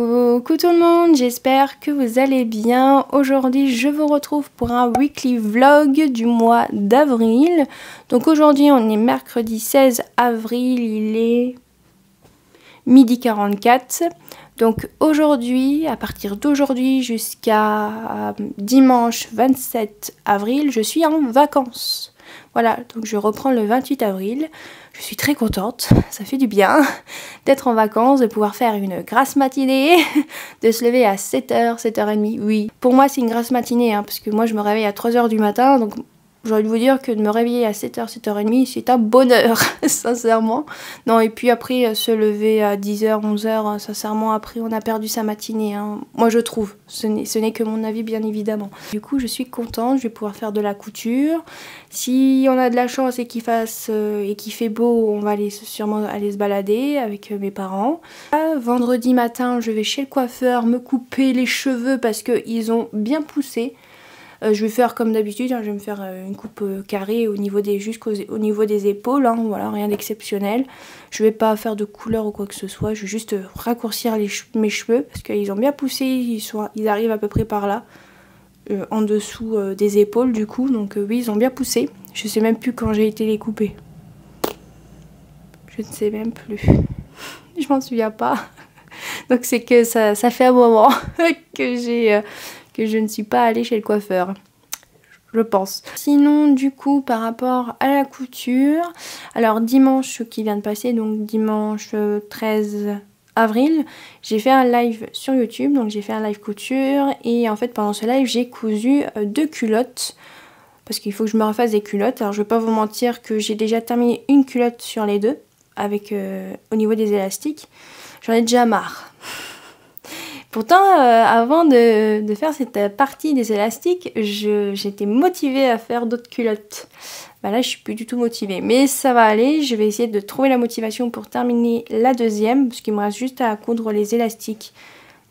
Coucou tout le monde, j'espère que vous allez bien. Aujourd'hui je vous retrouve pour un weekly vlog du mois d'avril. Donc aujourd'hui on est mercredi 16 avril, il est midi 44. Donc aujourd'hui, à partir d'aujourd'hui jusqu'à dimanche 27 avril, je suis en vacances. Voilà, donc je reprends le 28 avril. Je suis très contente, ça fait du bien d'être en vacances, de pouvoir faire une grasse matinée, de se lever à 7h, 7h30, oui. Pour moi c'est une grasse matinée, parce que moi je me réveille à 3h du matin, donc j'ai envie de vous dire que de me réveiller à 7h, 7h30, c'est un bonheur, sincèrement. Non, et puis après, se lever à 10h, 11h, sincèrement, après, on a perdu sa matinée. Moi, je trouve. Ce n'est que mon avis, bien évidemment. Du coup, je suis contente, je vais pouvoir faire de la couture. Si on a de la chance et qu'il fait beau, on va sûrement aller se balader avec mes parents. Vendredi matin, je vais chez le coiffeur me couper les cheveux parce qu'ils ont bien poussé. Je vais faire comme d'habitude, je vais me faire une coupe carrée au niveau des épaules, voilà, rien d'exceptionnel. Je vais pas faire de couleur ou quoi que ce soit, je vais juste raccourcir mes cheveux parce qu'ils ont bien poussé, ils arrivent à peu près par là, en dessous des épaules du coup, donc oui, ils ont bien poussé. Je sais même plus quand j'ai été les couper. Je ne sais même plus. Je m'en souviens pas. Donc c'est que ça fait un moment que je ne suis pas allée chez le coiffeur, je pense. Sinon, du coup, par rapport à la couture, alors dimanche qui vient de passer, donc dimanche 13 avril, j'ai fait un live sur YouTube, donc j'ai fait un live couture, et en fait pendant ce live j'ai cousu 2 culottes, parce qu'il faut que je me refasse des culottes. Alors je vais pas vous mentir que j'ai déjà terminé une culotte sur les deux, avec au niveau des élastiques. J'en ai déjà marre. Pourtant, avant de faire cette partie des élastiques, j'étais motivée à faire d'autres culottes. Bah là, je suis plus du tout motivée. Mais ça va aller, je vais essayer de trouver la motivation pour terminer la deuxième, parce qu'il me reste juste à coudre les élastiques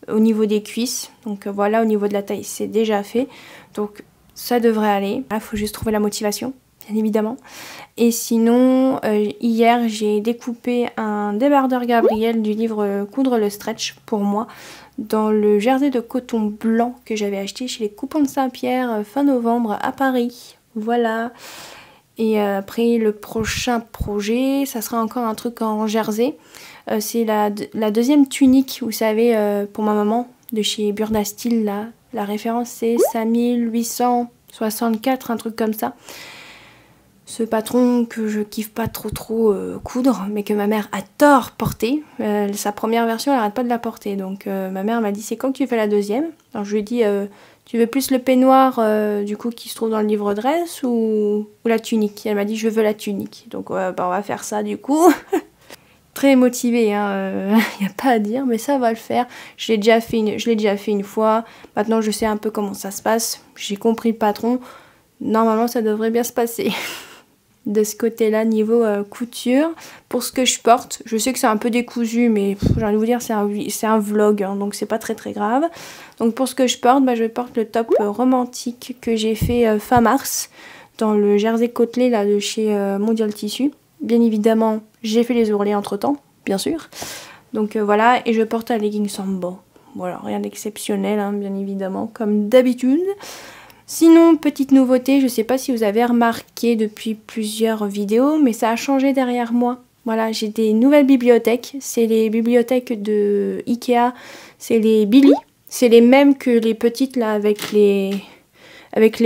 au niveau des cuisses. Donc voilà, au niveau de la taille, c'est déjà fait. Donc ça devrait aller. Là, il faut juste trouver la motivation, bien évidemment. Et sinon, hier, j'ai découpé un débardeur Gabriel du livre Coudre le stretch pour moi, dans le jersey de coton blanc que j'avais acheté chez les Coupons de Saint-Pierre fin novembre à Paris. Voilà. Et après, le prochain projet, ça sera encore un truc en jersey. C'est la deuxième tunique, vous savez, pour ma maman, de chez Burda Style, là. La référence, c'est 5864, un truc comme ça. Ce patron que je kiffe pas trop coudre, mais que ma mère adore porter. Sa première version, elle arrête pas de la porter. Donc ma mère m'a dit, c'est quand que tu fais la deuxième? Alors je lui ai dit, tu veux plus le peignoir du coup qui se trouve dans le livre dress ou la tunique? Elle m'a dit, je veux la tunique. Donc bah, on va faire ça du coup. Très motivée, y a pas à dire, mais ça va le faire. Je l'ai déjà fait une fois. Maintenant je sais un peu comment ça se passe. J'ai compris le patron. Normalement ça devrait bien se passer. De ce côté-là, niveau couture. Pour ce que je porte, je sais que c'est un peu décousu, mais j'ai envie de vous dire, c'est un vlog, donc c'est pas très grave. Donc pour ce que je porte, bah, je porte le top romantique que j'ai fait fin mars, dans le jersey côtelé là, de chez Mondial Tissu. Bien évidemment, j'ai fait les ourlets entre temps, bien sûr. Donc voilà, et je porte un legging Samba. Voilà, rien d'exceptionnel, bien évidemment, comme d'habitude. Sinon, petite nouveauté, je ne sais pas si vous avez remarqué depuis plusieurs vidéos, mais ça a changé derrière moi. Voilà, j'ai des nouvelles bibliothèques. C'est les bibliothèques de Ikea, c'est les Billy. C'est les mêmes que les petites là avec les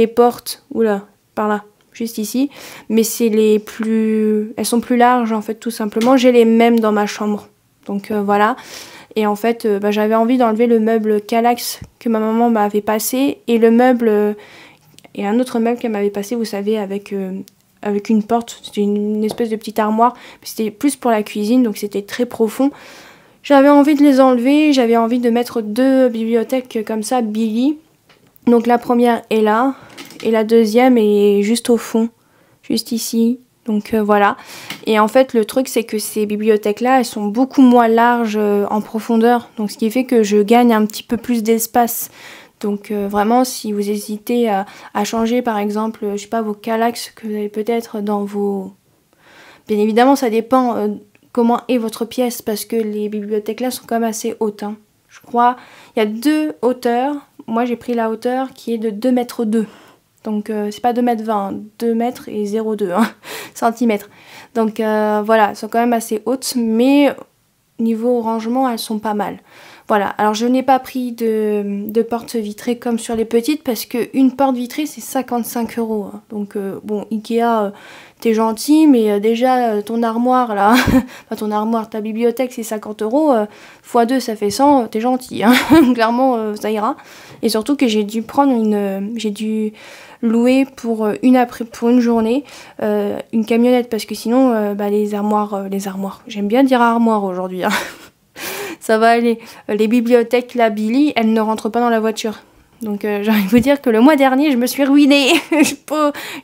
portes. Oula, par là, juste ici. Mais c'est les plus... Elles sont plus larges en fait, tout simplement. J'ai les mêmes dans ma chambre. Donc voilà. Et en fait, bah, j'avais envie d'enlever le meuble Kallax que ma maman m'avait passé et le meuble et un autre meuble qu'elle m'avait passé, vous savez, avec une porte. C'était une espèce de petite armoire. C'était plus pour la cuisine, donc c'était très profond. J'avais envie de les enlever. J'avais envie de mettre 2 bibliothèques comme ça, Billy. Donc la première est là et la deuxième est juste au fond, juste ici. Donc voilà. Et en fait, le truc, c'est que ces bibliothèques-là, elles sont beaucoup moins larges en profondeur. Donc ce qui fait que je gagne un petit peu plus d'espace. Donc vraiment, si vous hésitez à changer, par exemple, je sais pas, vos Kallax que vous avez peut-être dans vos... Bien évidemment, ça dépend comment est votre pièce, parce que les bibliothèques-là sont quand même assez hautes. je crois. Il y a 2 hauteurs. Moi j'ai pris la hauteur qui est de 2,2 m. Donc c'est pas 2,20 m, 2 m et 0,2 centimètres. Donc voilà, elles sont quand même assez hautes, mais niveau rangement, elles sont pas mal. Voilà, alors je n'ai pas pris de porte vitrée comme sur les petites parce qu'une porte vitrée c'est 55 €. Donc bon, Ikea, t'es gentil, mais déjà ton armoire là, enfin ton armoire, ta bibliothèque c'est 50 €, x2 ça fait 100, t'es gentil, hein. Clairement ça ira. Et surtout que j'ai dû louer pour une journée une camionnette parce que sinon les armoires, j'aime bien dire armoire aujourd'hui, hein. Ça va aller. Les bibliothèques, la Billy, elles ne rentrent pas dans la voiture. Donc j'ai envie de vous dire que le mois dernier, je me suis ruinée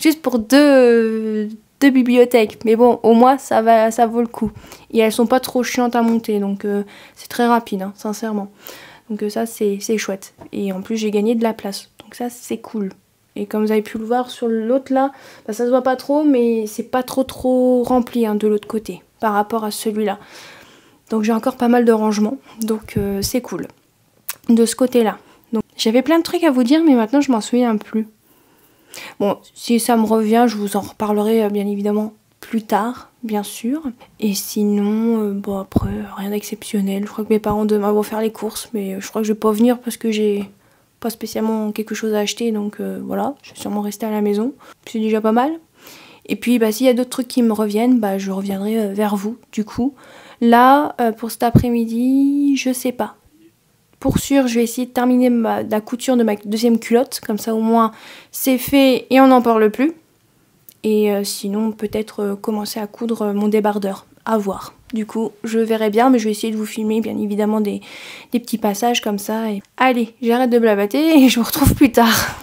juste pour deux bibliothèques. Mais bon, au moins, ça vaut le coup. Et elles sont pas trop chiantes à monter, donc c'est très rapide, hein, sincèrement. Donc ça, c'est chouette. Et en plus, j'ai gagné de la place. Donc ça, c'est cool. Et comme vous avez pu le voir sur l'autre là, ça se voit pas trop, mais c'est pas trop rempli, hein, de l'autre côté par rapport à celui-là. Donc j'ai encore pas mal de rangements, donc c'est cool de ce côté-là. Donc j'avais plein de trucs à vous dire, mais maintenant je m'en souviens plus. Bon, si ça me revient, je vous en reparlerai bien évidemment plus tard, bien sûr. Et sinon, bon après, rien d'exceptionnel. Je crois que mes parents demain vont faire les courses, mais je crois que je vais pas venir parce que j'ai pas spécialement quelque chose à acheter, donc voilà, je vais sûrement rester à la maison. C'est déjà pas mal. Et puis s'il y a d'autres trucs qui me reviennent, je reviendrai vers vous du coup. Là, pour cet après-midi, je sais pas. Pour sûr, je vais essayer de terminer la couture de ma deuxième culotte. Comme ça, au moins, c'est fait et on n'en parle plus. Et sinon, peut-être commencer à coudre mon débardeur. À voir. Du coup, je verrai bien, mais je vais essayer de vous filmer, bien évidemment, des petits passages comme ça. Et... Allez, j'arrête de blablater et je vous retrouve plus tard.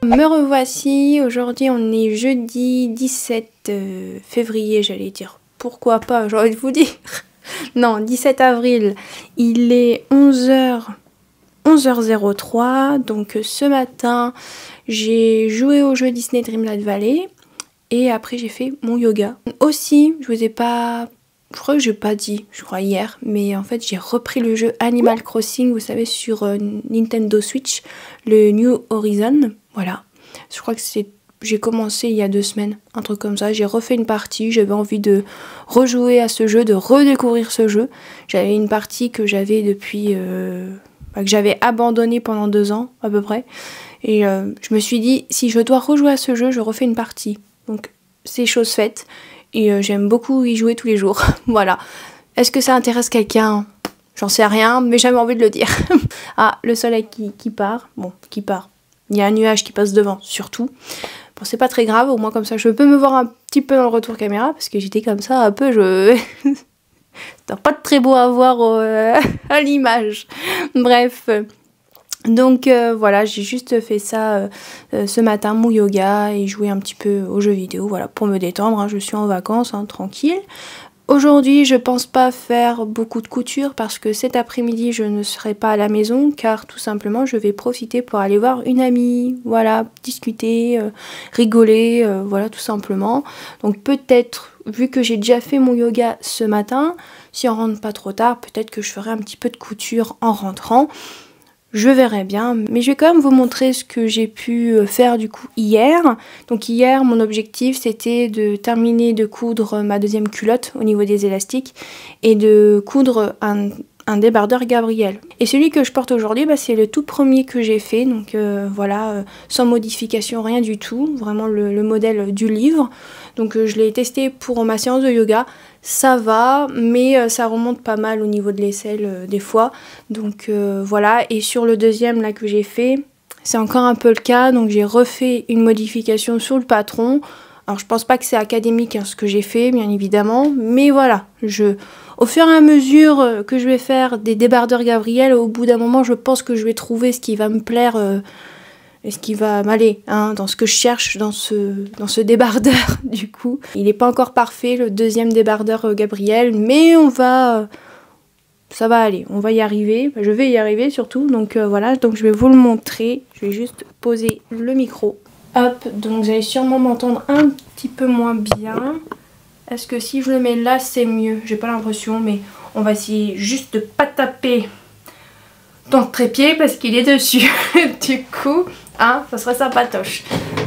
Me revoici, aujourd'hui on est jeudi 17 février, j'allais dire. Pourquoi pas, j'ai envie de vous dire. Non, 17 avril, il est 11h03, donc ce matin j'ai joué au jeu Disney Dreamlight Valley et après j'ai fait mon yoga. Aussi, je vous ai pas... Je crois que j'ai pas dit, je crois hier, mais en fait j'ai repris le jeu Animal Crossing, vous savez, sur Nintendo Switch, le New Horizon, voilà. Je crois que j'ai commencé il y a 2 semaines, un truc comme ça. J'ai refait une partie, j'avais envie de rejouer à ce jeu, de redécouvrir ce jeu. J'avais une partie que j'avais depuis... que j'avais abandonnée pendant 2 ans à peu près. Et je me suis dit, si je dois rejouer à ce jeu, je refais une partie. Donc c'est chose faite. Et j'aime beaucoup y jouer tous les jours. Voilà. Est-ce que ça intéresse quelqu'un? J'en sais rien, mais j'avais envie de le dire. Ah, le soleil qui part. Bon, qui part. Il y a un nuage qui passe devant, surtout. Bon, c'est pas très grave, au moins comme ça, je peux me voir un petit peu dans le retour caméra, parce que j'étais comme ça, un peu, c'est pas très beau à voir à l'image. Bref... Donc voilà, j'ai juste fait ça ce matin, mon yoga, et jouer un petit peu aux jeux vidéo, voilà, pour me détendre, hein, je suis en vacances, hein, tranquille. Aujourd'hui, je pense pas faire beaucoup de couture parce que cet après-midi, je ne serai pas à la maison car tout simplement, je vais profiter pour aller voir une amie, voilà, discuter, rigoler, voilà, tout simplement. Donc peut-être, vu que j'ai déjà fait mon yoga ce matin, si on rentre pas trop tard, peut-être que je ferai un petit peu de couture en rentrant. Je verrai bien, mais je vais quand même vous montrer ce que j'ai pu faire du coup hier. Donc hier, mon objectif c'était de terminer de coudre ma deuxième culotte au niveau des élastiques et de coudre un débardeur Gabriel. Et celui que je porte aujourd'hui, bah, c'est le tout premier que j'ai fait, donc voilà, sans modification, rien du tout, vraiment le modèle du livre. Donc je l'ai testé pour ma séance de yoga. Ça va, mais ça remonte pas mal au niveau de l'aisselle des fois. Donc voilà, et sur le deuxième là que j'ai fait, c'est encore un peu le cas. Donc j'ai refait une modification sur le patron. Alors je pense pas que c'est académique hein, ce que j'ai fait, bien évidemment. Mais voilà, au fur et à mesure que je vais faire des débardeurs Gabriel, au bout d'un moment je pense que je vais trouver ce qui va me plaire... et ce qui va m'aller hein, dans ce que je cherche dans ce débardeur du coup. Il n'est pas encore parfait le deuxième débardeur Gabriel, mais ça va aller, on va y arriver, je vais y arriver surtout, donc voilà, donc je vais vous le montrer, je vais juste poser le micro. Hop, donc vous allez sûrement m'entendre un petit peu moins bien. Est-ce que si je le mets là c'est mieux? J'ai pas l'impression, mais on va essayer juste de pas taper dans le trépied parce qu'il est dessus. Du coup, hein, ça serait sympatoche.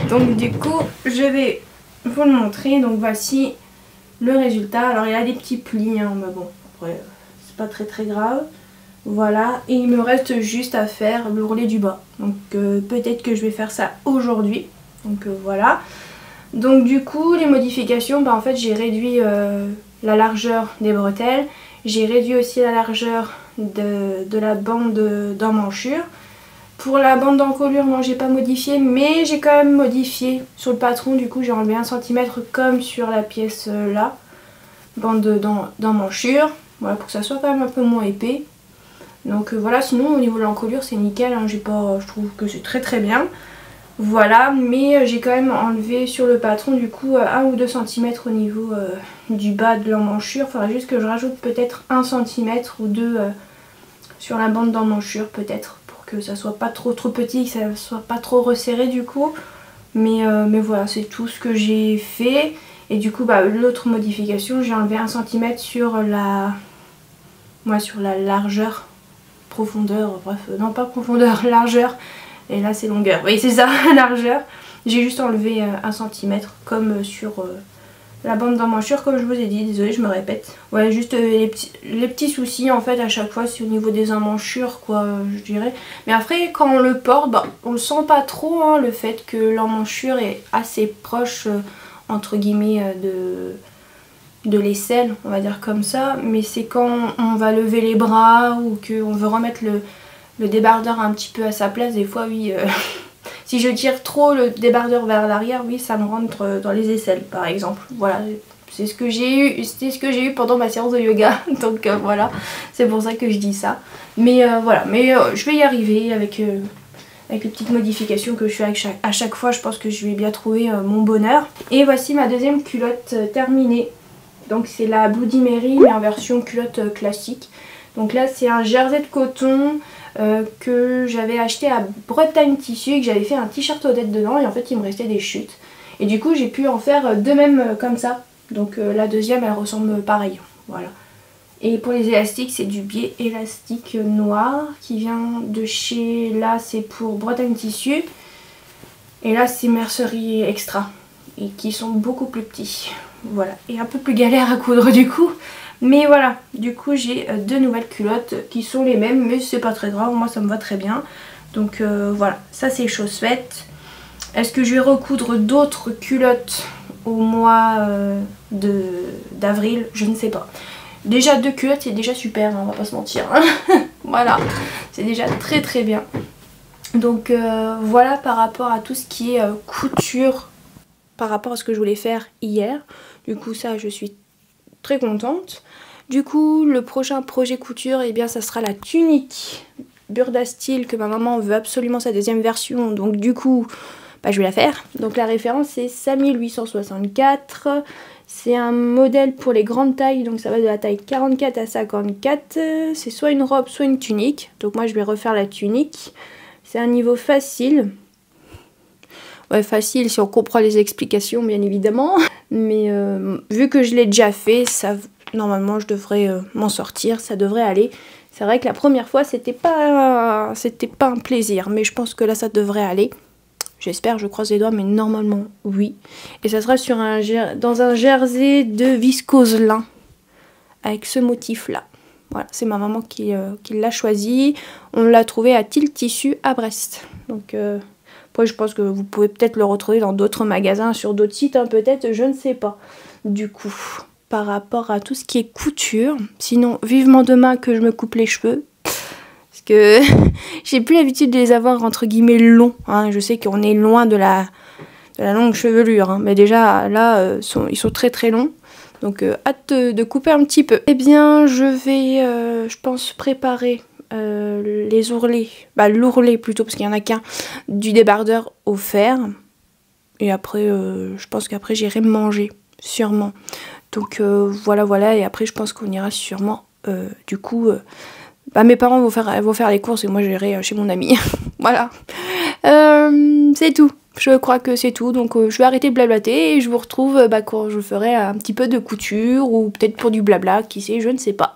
Donc du coup, je vais vous le montrer. Donc voici le résultat. Alors il y a des petits plis, hein, mais bon, après, c'est pas très grave. Voilà, et il me reste juste à faire le ourlet du bas. Donc peut-être que je vais faire ça aujourd'hui. Donc voilà. Donc du coup, les modifications, bah, en fait j'ai réduit la largeur des bretelles. J'ai réduit aussi la largeur de la bande d'emmanchure. Pour la bande d'encolure, non, j'ai pas modifié, mais j'ai quand même modifié sur le patron. Du coup, j'ai enlevé 1 cm comme sur la pièce là, bande d'emmanchure. Voilà, pour que ça soit quand même un peu moins épais. Donc voilà, sinon au niveau de l'encolure, c'est nickel. Hein, je trouve que c'est très bien. Voilà, mais j'ai quand même enlevé sur le patron du coup 1 ou 2 cm au niveau du bas de l'emmanchure. Il faudrait juste que je rajoute peut-être 1 cm ou 2 sur la bande d'emmanchure peut-être, pour que ça soit pas trop petit, que ça soit pas trop resserré du coup. Mais voilà, c'est tout ce que j'ai fait. Et du coup, bah, l'autre modification, j'ai enlevé 1 cm sur la largeur, profondeur, bref, non pas profondeur, largeur. Et là c'est longueur, oui c'est ça, largeur. J'ai juste enlevé 1 cm comme sur la bande d'emmanchure, comme je vous ai dit, désolée je me répète. Ouais, juste les petits soucis en fait à chaque fois, c'est au niveau des emmanchures quoi, je dirais. Mais après quand on le porte, bah, on le sent pas trop hein, le fait que l'emmanchure est assez proche entre guillemets de l'aisselle, on va dire comme ça. Mais c'est quand on va lever les bras ou qu'on veut remettre le débardeur un petit peu à sa place, des fois oui, si je tire trop le débardeur vers l'arrière, oui ça me rentre dans les aisselles par exemple. Voilà, c'est ce que j'ai eu, c'était ce que j'ai eu pendant ma séance de yoga, donc voilà, c'est pour ça que je dis ça. Mais voilà, mais je vais y arriver avec avec les petites modifications que je fais à chaque fois. Je pense que je vais bien trouver mon bonheur. Et voici ma deuxième culotte terminée. Donc c'est la Bloody Mary mais en version culotte classique. Donc là c'est un jersey de coton que j'avais acheté à Bretagne Tissu et que j'avais fait un t-shirt Odette dedans et en fait il me restait des chutes. Et du coup j'ai pu en faire deux mêmes comme ça. Donc la deuxième elle ressemble pareil. Voilà. Et pour les élastiques c'est du biais élastique noir qui vient de chez, là c'est pour Bretagne Tissu. Et là c'est Mercerie Extra. Et qui sont beaucoup plus petits. Voilà. Et un peu plus galère à coudre du coup. Mais voilà, du coup j'ai deux nouvelles culottes qui sont les mêmes, mais c'est pas très grave, moi ça me va très bien. Donc voilà, ça c'est chose faite. Est-ce que je vais recoudre d'autres culottes au mois d'avril? Je ne sais pas. Déjà deux culottes c'est déjà super, hein, on va pas se mentir. Hein. Voilà, c'est déjà très très bien. Donc voilà par rapport à tout ce qui est couture, par rapport à ce que je voulais faire hier. Du coup ça je suis très contente. Du coup le prochain projet couture, eh bien ça sera la tunique Burda Style que ma maman veut absolument sa deuxième version. Donc du coup bah, je vais la faire. Donc la référence c'est 5864. C'est un modèle pour les grandes tailles, donc ça va de la taille 44 à 54. C'est soit une robe soit une tunique. Donc moi je vais refaire la tunique. C'est un niveau facile. Ouais, facile si on comprend les explications bien évidemment. Mais vu que je l'ai déjà fait, ça, normalement je devrais m'en sortir, ça devrait aller. C'est vrai que la première fois c'était pas un plaisir, mais je pense que là ça devrait aller. J'espère, je croise les doigts, mais normalement oui. Et ça sera sur dans un jersey de viscose lin, avec ce motif là. Voilà, c'est ma maman qui l'a choisi. On l'a trouvé à Til Tissu à Brest. Donc après je pense que vous pouvez peut-être le retrouver dans d'autres magasins, sur d'autres sites, hein, peut-être, je ne sais pas. Du coup, par rapport à tout ce qui est couture, sinon vivement demain que je me coupe les cheveux. Parce que j'ai plus l'habitude de les avoir entre guillemets longs. Hein. Je sais qu'on est loin de la longue chevelure. Hein. Mais déjà là, ils sont très très longs. Donc hâte de couper un petit peu. Eh bien je vais, je pense, préparer les ourlets. Bah l'ourlet plutôt parce qu'il n'y en a qu'un. Du débardeur au fer. Et après, je pense qu'après j'irai manger. Sûrement. Donc voilà. Et après je pense qu'on ira sûrement du coup... bah, mes parents vont faire les courses et moi j'irai chez mon ami. Voilà. C'est tout. Je crois que c'est tout. Donc je vais arrêter de blablater et je vous retrouve quand je ferai un petit peu de couture ou peut-être pour du blabla, qui sait, je ne sais pas.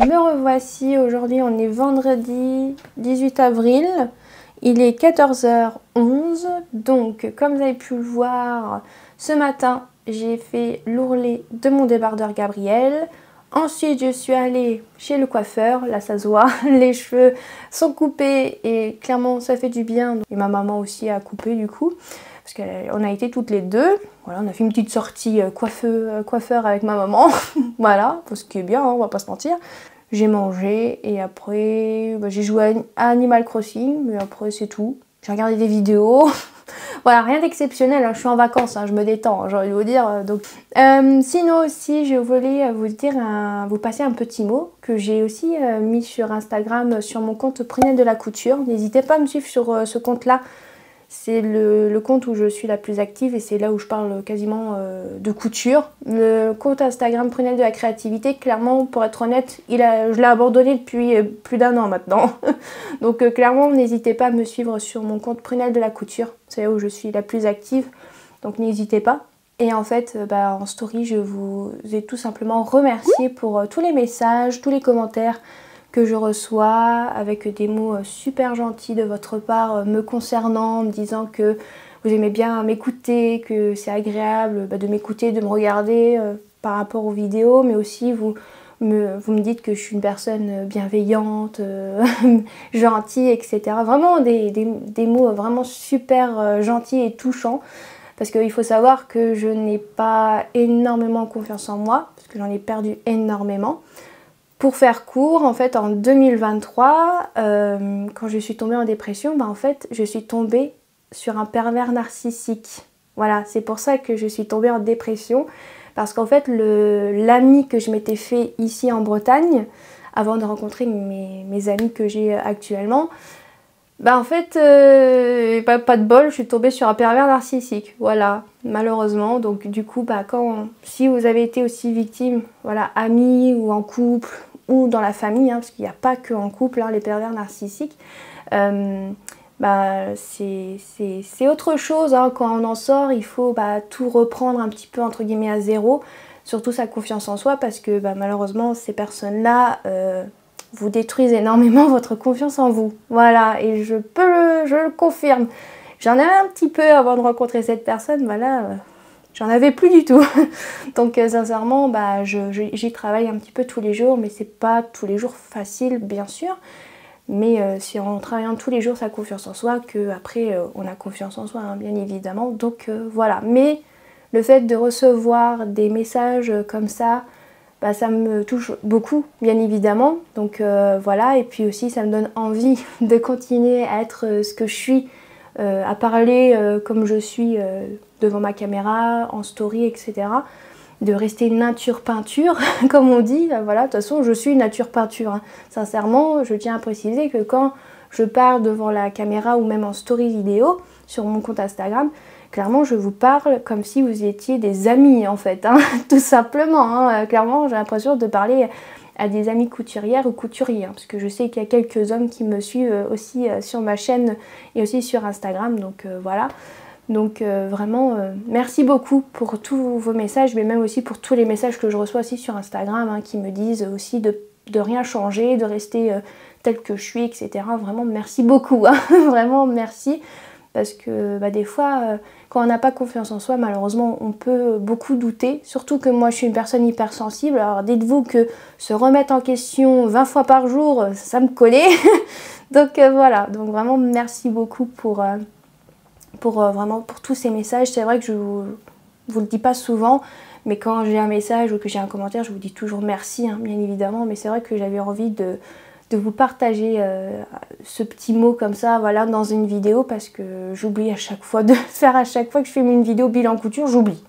me revoici. Aujourd'hui, on est vendredi 18 avril. Il est 14h11. Donc, comme vous avez pu le voir, ce matin, j'ai fait l'ourlet de mon débardeur Gabriel. Ensuite, je suis allée chez le coiffeur. Là, ça se voit, les cheveux sont coupés et clairement, ça fait du bien. Et ma maman aussi a coupé du coup. Parce qu'on a été toutes les deux. Voilà, on a fait une petite sortie coiffeur avec ma maman. Voilà, ce qui est bien, hein, on va pas se mentir. J'ai mangé et après j'ai joué à Animal Crossing, mais après c'est tout. J'ai regardé des vidéos. Voilà, rien d'exceptionnel, hein. Je suis en vacances, hein, je me détends, hein, j'ai envie de vous dire. Donc. Sinon aussi, je voulais vous dire, vous passer un petit mot que j'ai aussi mis sur Instagram, sur mon compte Prunelle de la couture. N'hésitez pas à me suivre sur ce compte-là. C'est le compte où je suis la plus active et c'est là où je parle quasiment de couture. Le compte Instagram Prunelle de la créativité, clairement, pour être honnête, je l'ai abandonné depuis plus d'1 an maintenant. Donc clairement, n'hésitez pas à me suivre sur mon compte Prunelle de la couture. C'est là où je suis la plus active, donc n'hésitez pas. Et en fait, en story, je vous ai tout simplement remercié pour tous les messages, tous les commentaires que je reçois avec des mots super gentils de votre part me concernant, me disant que vous aimez bien m'écouter, que c'est agréable de m'écouter, de me regarder par rapport aux vidéos, mais aussi vous me dites que je suis une personne bienveillante, gentille, etc. Vraiment des mots vraiment super gentils et touchants, parce qu'il faut savoir que je n'ai pas énormément confiance en moi, parce que j'en ai perdu énormément. Pour faire court, en fait, en 2023, quand je suis tombée en dépression, en fait, je suis tombée sur un pervers narcissique. Voilà, c'est pour ça que je suis tombée en dépression. Parce qu'en fait, l'ami que je m'étais fait ici en Bretagne, avant de rencontrer mes amis que j'ai actuellement, en fait, pas de bol, je suis tombée sur un pervers narcissique. Voilà, malheureusement. Donc du coup, si vous avez été aussi victime, voilà, amis ou en couple, ou dans la famille, hein, parce qu'il n'y a pas que en couple, hein, les pervers narcissiques, c'est autre chose, hein. Quand on en sort, il faut tout reprendre un petit peu entre guillemets à zéro, surtout sa confiance en soi, parce que malheureusement ces personnes-là vous détruisent énormément votre confiance en vous. Voilà, et je le confirme. J'en avais un petit peu avant de rencontrer cette personne, voilà. J'en avais plus du tout. Donc sincèrement, j'y travaille un petit peu tous les jours, mais c'est pas tous les jours facile, bien sûr. Mais c'est en travaillant tous les jours sa confiance en soi qu'après on a confiance en soi, hein, bien évidemment. Donc voilà. Mais le fait de recevoir des messages comme ça, ça me touche beaucoup, bien évidemment. Donc voilà. Et puis aussi, ça me donne envie de continuer à être ce que je suis, à parler comme je suis devant ma caméra, en story, etc. De rester nature peinture, comme on dit. Voilà, de toute façon, je suis nature peinture, hein. Sincèrement, je tiens à préciser que quand je parle devant la caméra ou même en story vidéo sur mon compte Instagram, clairement, je vous parle comme si vous étiez des amis, en fait, hein, tout simplement. Hein. Clairement, j'ai l'impression de parler à des amis couturières ou couturiers, hein, parce que je sais qu'il y a quelques hommes qui me suivent aussi sur ma chaîne et aussi sur Instagram, donc voilà. Donc vraiment, merci beaucoup pour tous vos messages, mais même aussi pour tous les messages que je reçois aussi sur Instagram, hein, qui me disent aussi de rien changer, de rester telle que je suis, etc. Vraiment, merci beaucoup, hein. Vraiment, merci. Parce que des fois, quand on n'a pas confiance en soi, malheureusement, on peut beaucoup douter. Surtout que moi, je suis une personne hypersensible. Alors dites-vous que se remettre en question 20 fois par jour, ça me collait. Donc voilà, donc vraiment, merci beaucoup pour tous ces messages. C'est vrai que je vous le dis pas souvent, mais quand j'ai un message ou que j'ai un commentaire, je vous dis toujours merci, hein, bien évidemment. Mais c'est vrai que j'avais envie de vous partager ce petit mot comme ça, voilà, dans une vidéo, parce que j'oublie à chaque fois de faire, à chaque fois que je fais une vidéo bilan couture, j'oublie.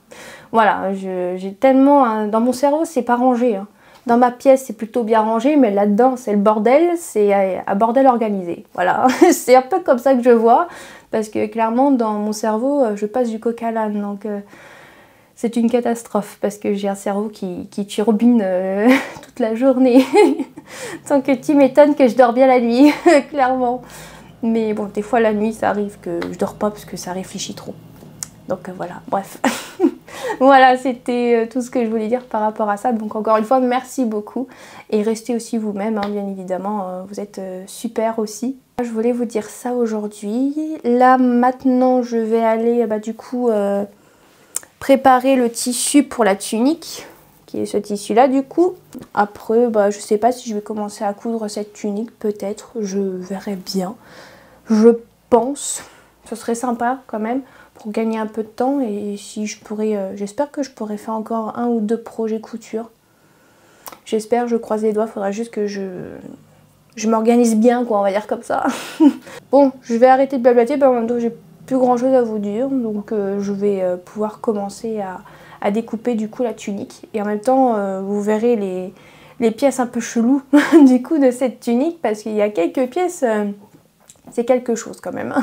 Voilà, j'ai tellement, hein, dans mon cerveau, c'est pas rangé, hein. Dans ma pièce, c'est plutôt bien rangé, mais là-dedans, c'est le bordel, c'est un bordel organisé. Voilà, c'est un peu comme ça que je vois, parce que clairement, dans mon cerveau, je passe du coq à l'âne, donc c'est une catastrophe, parce que j'ai un cerveau qui turbine toute la journée. Tant que tu m'étonnes que je dors bien la nuit, clairement. Mais bon, des fois, la nuit, ça arrive que je dors pas, parce que ça réfléchit trop. Donc voilà, bref. Voilà, c'était tout ce que je voulais dire par rapport à ça. Donc encore une fois, merci beaucoup. Et restez aussi vous-même, hein, bien évidemment. Vous êtes super aussi. Je voulais vous dire ça aujourd'hui. Là, maintenant, je vais aller du coup préparer le tissu pour la tunique, qui est ce tissu-là du coup. Après, je sais pas si je vais commencer à coudre cette tunique, peut-être. Je verrai bien. Je pense. Ce serait sympa quand même. Pour gagner un peu de temps, et si je pourrais, j'espère que je pourrais faire encore 1 ou 2 projets couture. J'espère, je croise les doigts, faudra juste que je m'organise bien, quoi, on va dire comme ça. Bon, je vais arrêter de blablater, en même temps j'ai plus grand chose à vous dire, donc je vais pouvoir commencer à découper du coup la tunique. Et en même temps, vous verrez les pièces un peu cheloues du coup de cette tunique, parce qu'il y a quelques pièces, c'est quelque chose quand même.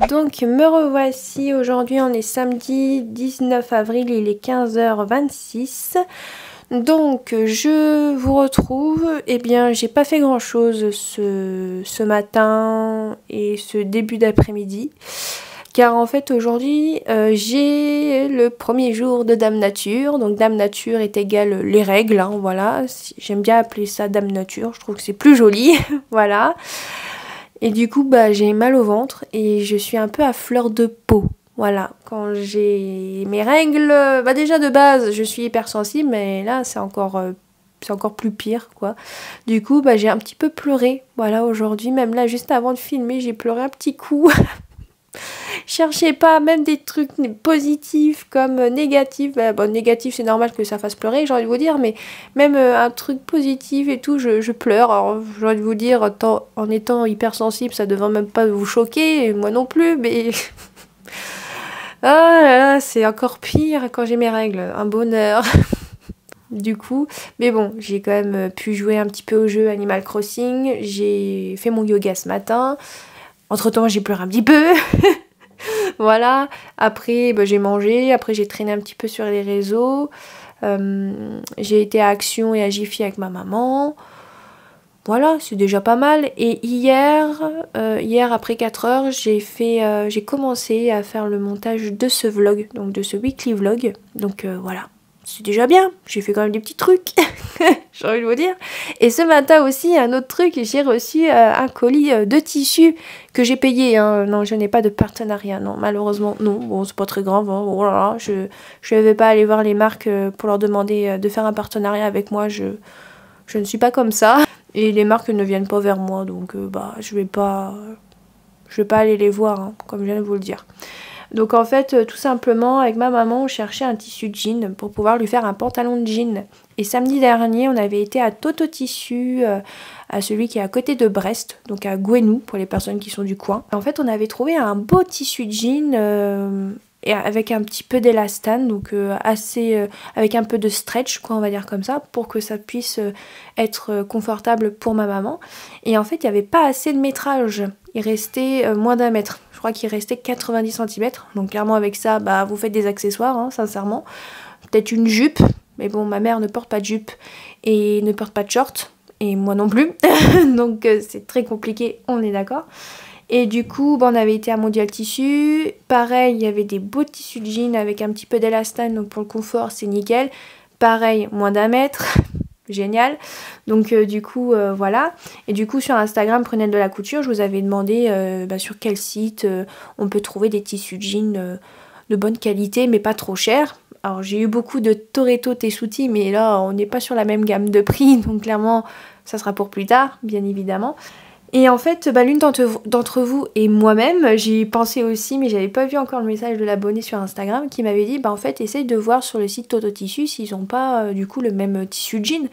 Donc me revoici, aujourd'hui on est samedi 19 avril, il est 15h26. Donc je vous retrouve, eh bien j'ai pas fait grand chose ce matin et ce début d'après-midi. Car en fait aujourd'hui j'ai le premier jour de Dame Nature. Donc Dame Nature est égale les règles, hein, voilà. J'aime bien appeler ça Dame Nature, je trouve que c'est plus joli, voilà. Et du coup, j'ai mal au ventre et je suis un peu à fleur de peau. Voilà, quand j'ai mes règles, déjà de base, je suis hypersensible, mais là, c'est encore plus pire, quoi. Du coup, j'ai un petit peu pleuré. Voilà, aujourd'hui, même là, juste avant de filmer, j'ai pleuré un petit coup. Cherchez pas même des trucs positifs comme négatifs. Négatif, c'est normal que ça fasse pleurer, j'ai envie de vous dire, mais même un truc positif et tout, je pleure. Alors, j'ai envie de vous dire, en étant hypersensible, ça devrait même pas vous choquer, et moi non plus, mais... ah là là, c'est encore pire quand j'ai mes règles, un bonheur. Du coup, mais bon, j'ai quand même pu jouer un petit peu au jeu Animal Crossing, j'ai fait mon yoga ce matin, entre-temps j'ai pleuré un petit peu. Voilà, après j'ai mangé, après j'ai traîné un petit peu sur les réseaux, j'ai été à Action et à Jiffy avec ma maman, voilà, c'est déjà pas mal. Et hier après 4 heures, j'ai commencé à faire le montage de ce vlog, donc de ce weekly vlog, donc voilà. C'est déjà bien, j'ai fait quand même des petits trucs, j'ai envie de vous dire. Et ce matin aussi, un autre truc, j'ai reçu un colis de tissu que j'ai payé. Hein. Non, je n'ai pas de partenariat, non, malheureusement, non. Bon, c'est pas très grave, hein. Oh là là, je ne vais pas aller voir les marques pour leur demander de faire un partenariat avec moi. Je ne suis pas comme ça. Et les marques ne viennent pas vers moi, donc je vais pas aller les voir, hein, comme je viens de vous le dire. Donc en fait, tout simplement, avec ma maman, on cherchait un tissu jean pour pouvoir lui faire un pantalon de jean. Et samedi dernier, on avait été à Toto Tissu, à celui qui est à côté de Brest, donc à Gouenou, pour les personnes qui sont du coin. En fait, on avait trouvé un beau tissu jean, et avec un petit peu d'élastane, donc avec un peu de stretch, quoi, on va dire comme ça, pour que ça puisse être confortable pour ma maman. Et en fait, il n'y avait pas assez de métrage. Il restait moins d'1 mètre. Je crois qu'il restait 90 cm. Donc clairement avec ça, vous faites des accessoires, hein, sincèrement. Peut-être une jupe. Mais bon, ma mère ne porte pas de jupe et ne porte pas de short. Et moi non plus. Donc c'est très compliqué, on est d'accord. Et du coup, on avait été à Mondial Tissu. Pareil, il y avait des beaux tissus de jean avec un petit peu d'élastane, donc pour le confort, c'est nickel. Pareil, moins d'1 mètre, génial. Donc du coup, voilà. Et du coup, sur Instagram, Prunelle de la couture, je vous avais demandé sur quel site on peut trouver des tissus de jean de bonne qualité, mais pas trop cher. Alors j'ai eu beaucoup de Toretto Tessuti, mais là, on n'est pas sur la même gamme de prix, donc clairement, ça sera pour plus tard, bien évidemment. Et en fait, l'une d'entre vous et moi-même, j'y pensais aussi, mais j'avais pas vu encore le message de l'abonné sur Instagram qui m'avait dit, en fait, essaye de voir sur le site Toto Tissu s'ils ont pas, du coup, le même tissu de jean.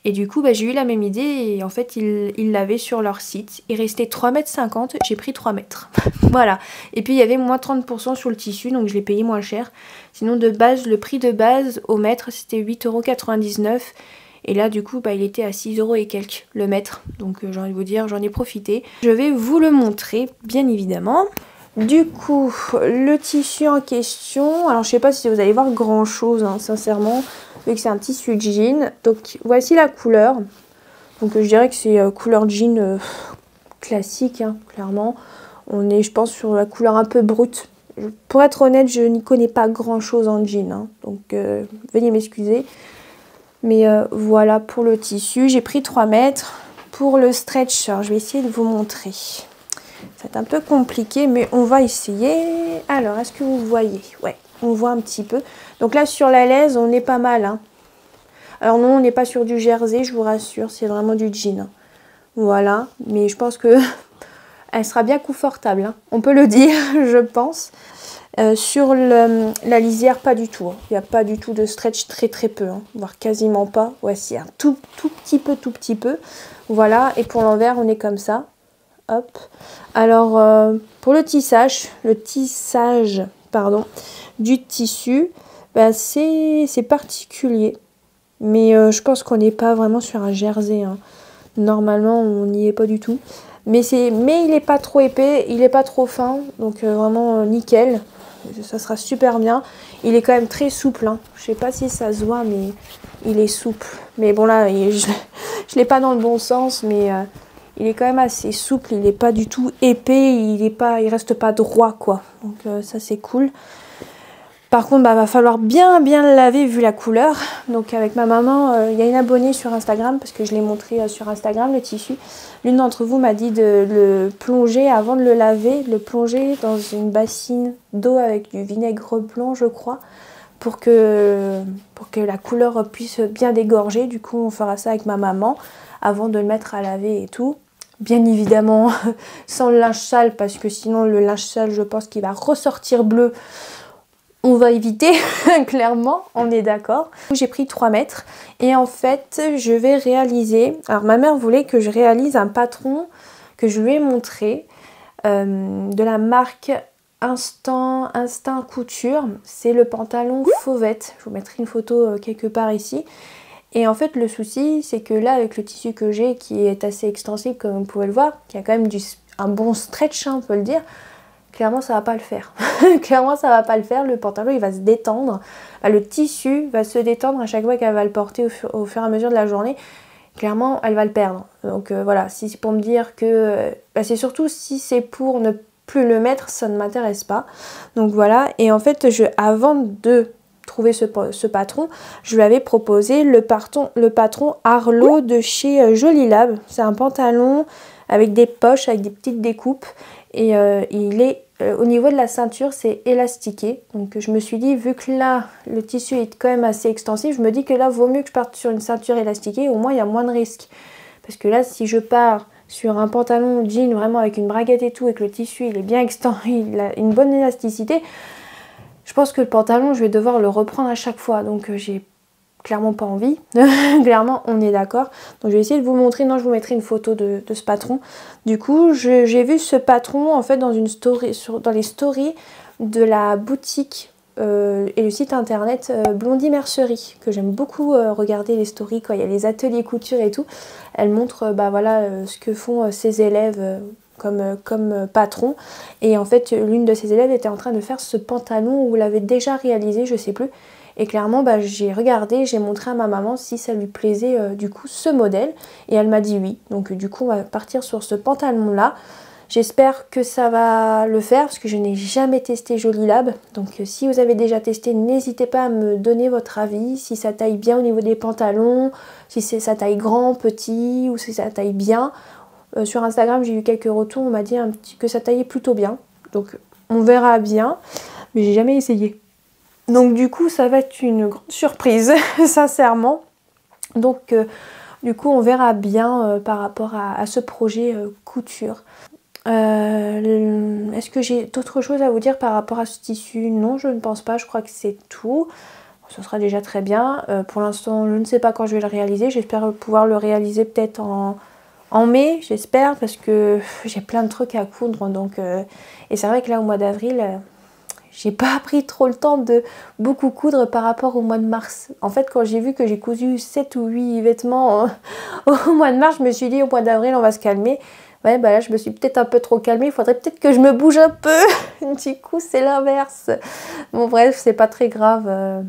Et du coup, j'ai eu la même idée et en fait, ils l'avaient sur leur site. Il restait 3,50 m, j'ai pris 3 mètres. Voilà. Et puis, il y avait moins 30% sur le tissu, donc je l'ai payé moins cher. Sinon, de base, le prix de base au mètre, c'était 8,99 €. Et là, du coup, il était à 6 € et quelques le mètre. Donc, j'ai envie de vous dire, j'en ai profité. Je vais vous le montrer, bien évidemment. Du coup, le tissu en question. Alors, je sais pas si vous allez voir grand chose, hein, sincèrement, vu que c'est un tissu de jean. Donc, voici la couleur. Donc, je dirais que c'est couleur jean classique, hein, clairement. On est, je pense, sur la couleur un peu brute. Pour être honnête, je n'y connais pas grand chose en jean. Hein, donc, veuillez m'excuser. Mais voilà pour le tissu, j'ai pris 3 mètres. Pour le stretch, alors je vais essayer de vous montrer. C'est un peu compliqué, mais on va essayer. Alors, est-ce que vous voyez? Ouais, on voit un petit peu. Donc là, sur la laise, on est pas mal. Hein. Alors non, on n'est pas sur du jersey, je vous rassure, c'est vraiment du jean. Hein. Voilà, mais je pense que elle sera bien confortable. Hein. On peut le dire, je pense. Sur la lisière, pas du tout. Hein. Il n'y a pas du tout de stretch, très peu, hein. Voire quasiment pas. Voici un tout petit peu. Voilà, et pour l'envers, on est comme ça. Hop. Alors, pour le tissage, du tissu, c'est particulier. Mais je pense qu'on n'est pas vraiment sur un jersey. Hein. Normalement, on n'y est pas du tout. Mais il n'est pas trop épais, il n'est pas trop fin. Donc, vraiment nickel. Ça sera super bien. Il est quand même très souple. Hein. Je sais pas si ça se voit, mais il est souple. Mais bon là, je l'ai pas dans le bon sens, mais il est quand même assez souple. Il n'est pas du tout épais. Il reste pas droit, quoi. Donc ça c'est cool. Par contre, va falloir bien le laver vu la couleur. Donc avec ma maman, il y a une abonnée sur Instagram, parce que je l'ai montré sur Instagram, le tissu. L'une d'entre vous m'a dit de le plonger, avant de le laver, de le plonger dans une bassine d'eau avec du vinaigre blanc, je crois, pour que la couleur puisse bien dégorger. Du coup, on fera ça avec ma maman, avant de le mettre à laver et tout. Bien évidemment, sans le linge sale, parce que sinon le linge sale, je pense qu'il va ressortir bleu. On va éviter, clairement, on est d'accord. J'ai pris 3 mètres et en fait, je vais réaliser... Alors, ma mère voulait que je réalise un patron que je lui ai montré de la marque Instinct Couture. C'est le pantalon Fauvette. Je vous mettrai une photo quelque part ici. Et en fait, le souci, c'est que là, avec le tissu que j'ai, qui est assez extensible, comme vous pouvez le voir, qui a quand même un bon stretch, hein, on peut le dire, clairement ça va pas le faire. Clairement ça va pas le faire, le pantalon il va se détendre, le tissu va se détendre à chaque fois qu'elle va le porter au fur et à mesure de la journée. Clairement elle va le perdre. Donc voilà, si c'est pour me dire que... c'est surtout si c'est pour ne plus le mettre, ça ne m'intéresse pas. Donc voilà, et en fait avant de trouver ce patron, je lui avais proposé le patron Arlo de chez Jolie Lab. C'est un pantalon avec des poches, avec des petites découpes. Et il est au niveau de la ceinture, c'est élastiqué. Donc je me suis dit, vu que là, le tissu est quand même assez extensif, je me dis que là, vaut mieux que je parte sur une ceinture élastiquée. Au moins, il y a moins de risques. Parce que là, si je pars sur un pantalon jean vraiment avec une braguette et tout, et que le tissu il est bien extend, il a une bonne élasticité, je pense que le pantalon, je vais devoir le reprendre à chaque fois. Donc j'ai clairement pas envie. Clairement, on est d'accord. Donc je vais essayer de vous montrer. Non, je vous mettrai une photo de ce patron. Du coup, j'ai vu ce patron en fait dans une story, dans les stories de la boutique et le site internet Blondie Mercerie, que j'aime beaucoup regarder les stories quand il y a les ateliers couture et tout. Elle montre voilà ce que font ses élèves comme patron. Et en fait, l'une de ses élèves était en train de faire ce pantalon ou l'avait déjà réalisé, je sais plus. Et clairement, j'ai regardé, j'ai montré à ma maman si ça lui plaisait du coup ce modèle. Et elle m'a dit oui. Donc du coup, on va partir sur ce pantalon-là. J'espère que ça va le faire parce que je n'ai jamais testé Jolilab. Donc si vous avez déjà testé, n'hésitez pas à me donner votre avis. Si ça taille bien au niveau des pantalons, si ça taille grand, petit ou si ça taille bien. Sur Instagram, j'ai eu quelques retours, on m'a dit que ça taillait plutôt bien. Donc on verra bien, mais j'ai jamais essayé. Donc du coup, ça va être une grande surprise, sincèrement. Donc du coup, on verra bien par rapport à ce projet couture. Est-ce que j'ai d'autres choses à vous dire par rapport à ce tissu? Non, je ne pense pas, je crois que c'est tout. Ce sera déjà très bien. Pour l'instant, je ne sais pas quand je vais le réaliser. J'espère pouvoir le réaliser peut-être en mai, j'espère, parce que j'ai plein de trucs à coudre. Donc, et c'est vrai que là, au mois d'avril, j'ai pas pris trop le temps de beaucoup coudre par rapport au mois de mars. En fait, quand j'ai vu que j'ai cousu 7 ou 8 vêtements au mois de mars, je me suis dit au mois d'avril, on va se calmer. Ouais, bah là, je me suis peut-être un peu trop calmée. Il faudrait peut-être que je me bouge un peu. Du coup, c'est l'inverse. Bon, bref, c'est pas très grave.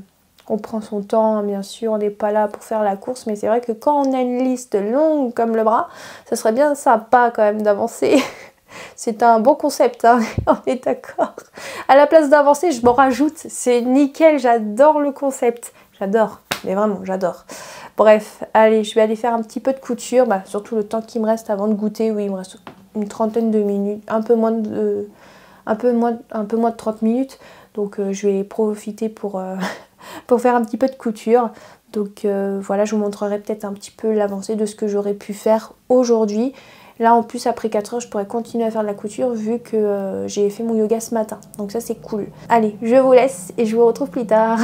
On prend son temps, hein, bien sûr. On n'est pas là pour faire la course. Mais c'est vrai que quand on a une liste longue comme le bras, ça serait bien sympa quand même d'avancer. C'est un bon concept, hein, on est d'accord. À la place d'avancer, je m'en rajoute. C'est nickel, j'adore le concept. J'adore, mais vraiment, j'adore. Bref, allez, je vais aller faire un petit peu de couture. Bah, surtout le temps qu'il me reste avant de goûter. Oui, il me reste une trentaine de minutes. Un peu moins de 30 minutes. Donc, je vais profiter pour faire un petit peu de couture. Donc, voilà, je vous montrerai peut-être un petit peu l'avancée de ce que j'aurais pu faire aujourd'hui. Là en plus après 4 heures je pourrais continuer à faire de la couture vu que j'ai fait mon yoga ce matin. Donc ça c'est cool. Allez, je vous laisse et je vous retrouve plus tard.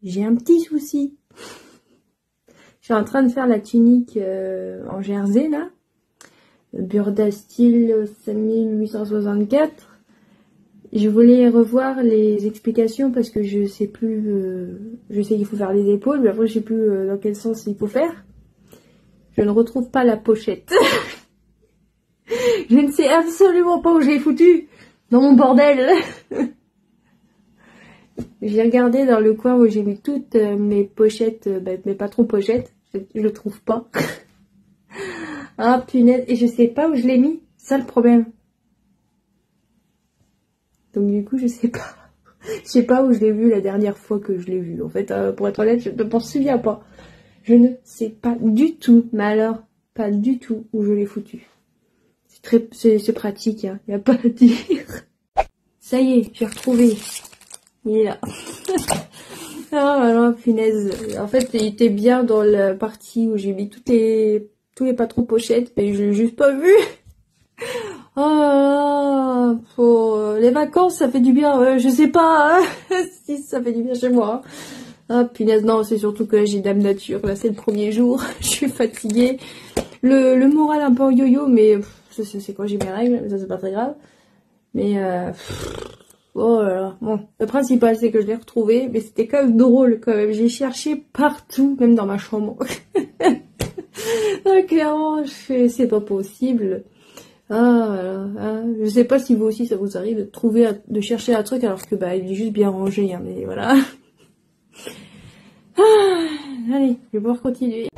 J'ai un petit souci. Je suis en train de faire la tunique en jersey là. Burda style 5864. Je voulais revoir les explications parce que je sais plus. Je sais qu'il faut faire les épaules, mais après je sais plus dans quel sens il faut faire. Je ne retrouve pas la pochette. Je ne sais absolument pas où je l'ai foutue. Dans mon bordel. J'ai regardé dans le coin où j'ai mis toutes mes pochettes, mais pas trop pochettes. Je le trouve pas. Ah punaise, et je sais pas où je l'ai mis. C'est ça le problème. Donc du coup, je sais pas. Je sais pas où je l'ai vu la dernière fois que je l'ai vu. En fait, pour être honnête, je ne m'en souviens pas. Je ne sais pas du tout. Mais alors, pas du tout où je l'ai foutu. C'est pratique, hein. Y a pas à dire. Ça y est, j'ai retrouvé. Il est là. Ah non, punaise. En fait, il était bien dans la partie où j'ai mis tous les patrons pochettes, mais je l'ai juste pas vu. Oh, pour les vacances, ça fait du bien. Je sais pas hein, si ça fait du bien chez moi. Ah punaise, non, c'est surtout que j'ai Dame Nature. Là, c'est le premier jour. Je suis fatiguée. Le moral un peu en yo-yo, mais c'est quand j'ai mes règles, mais ça c'est pas très grave. Mais oh là là. Bon, le principal c'est que je l'ai retrouvé, mais c'était quand même drôle quand même. J'ai cherché partout, même dans ma chambre. Ah, clairement, c'est pas possible. Ah voilà. Ah, je sais pas si vous aussi ça vous arrive de chercher un truc alors que bah il est juste bien rangé, hein, mais voilà. Ah, allez, je vais pouvoir continuer.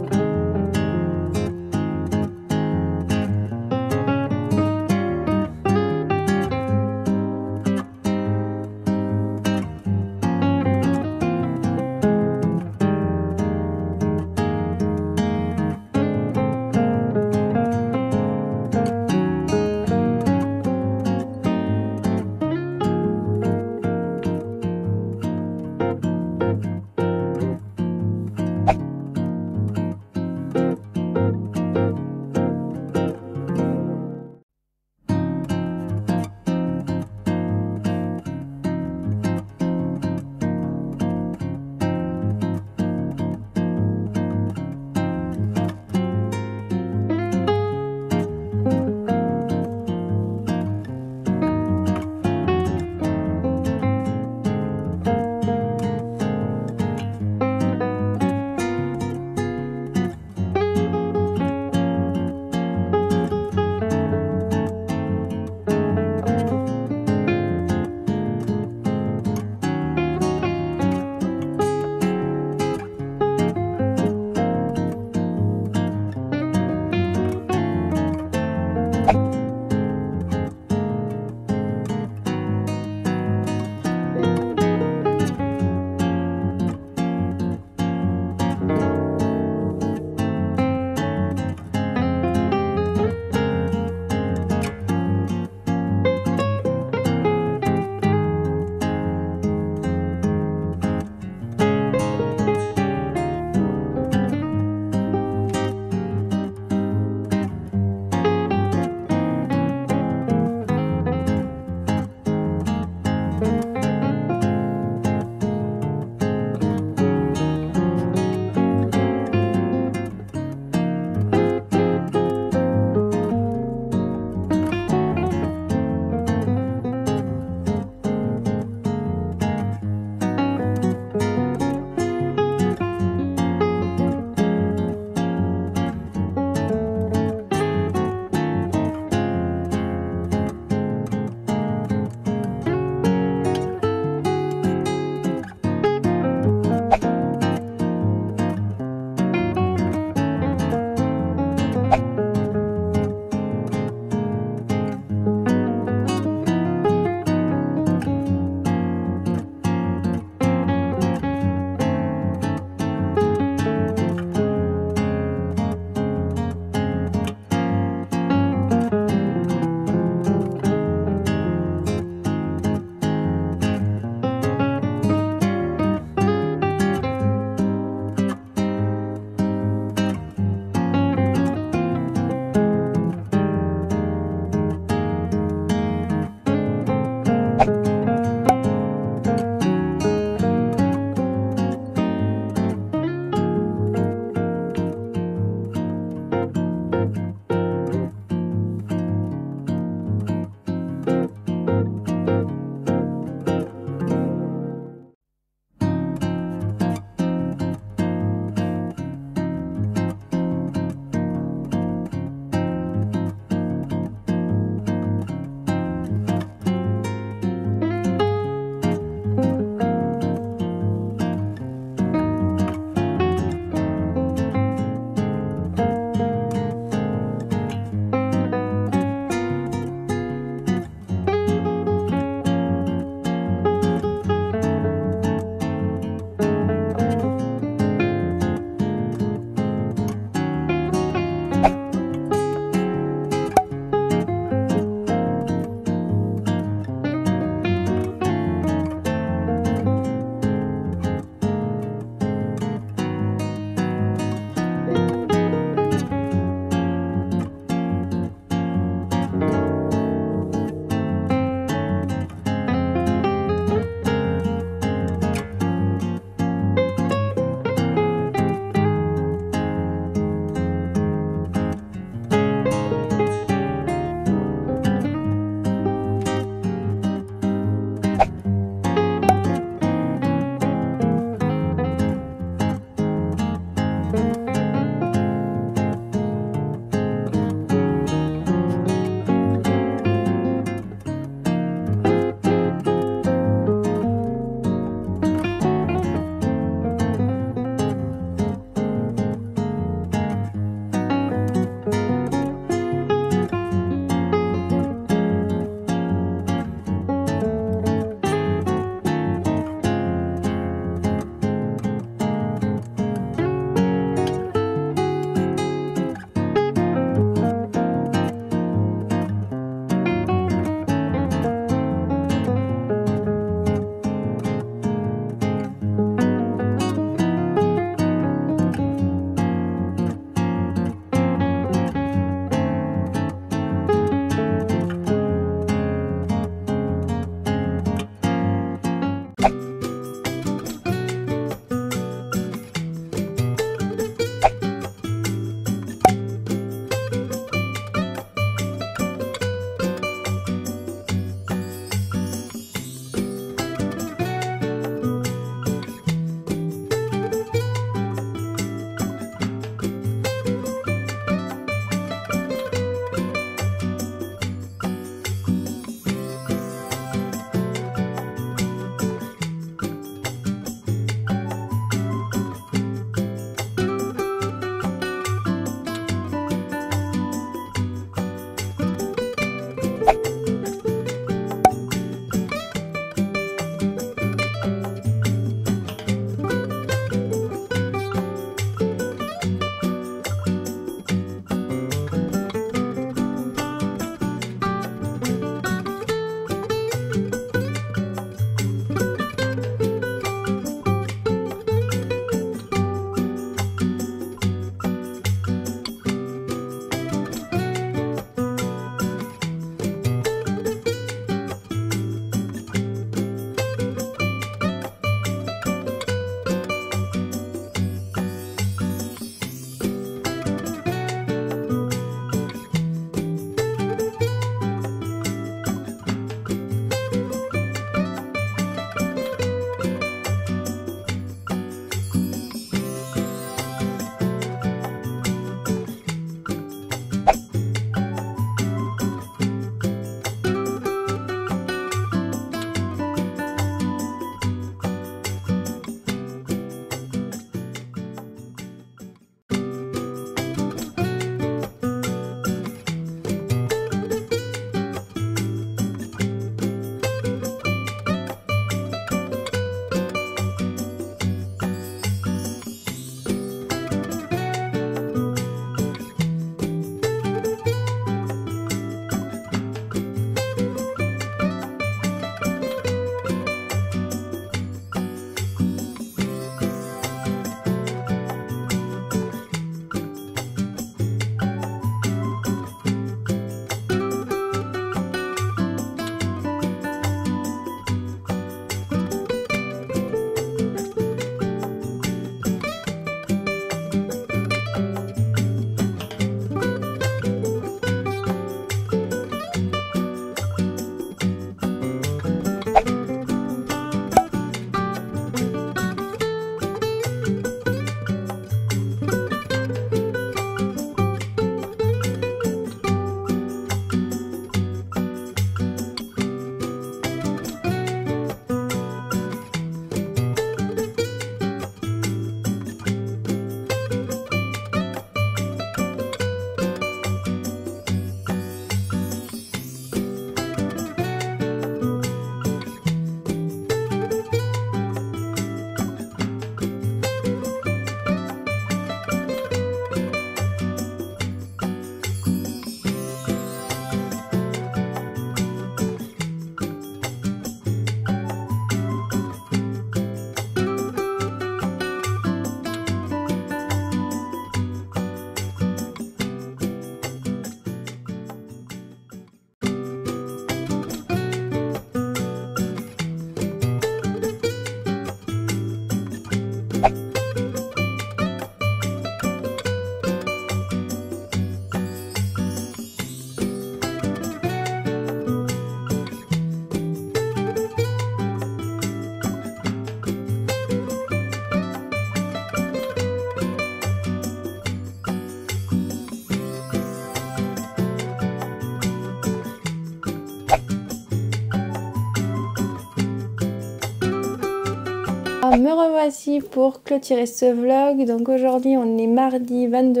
Me revoici pour clôturer ce vlog. Donc aujourd'hui on est mardi 22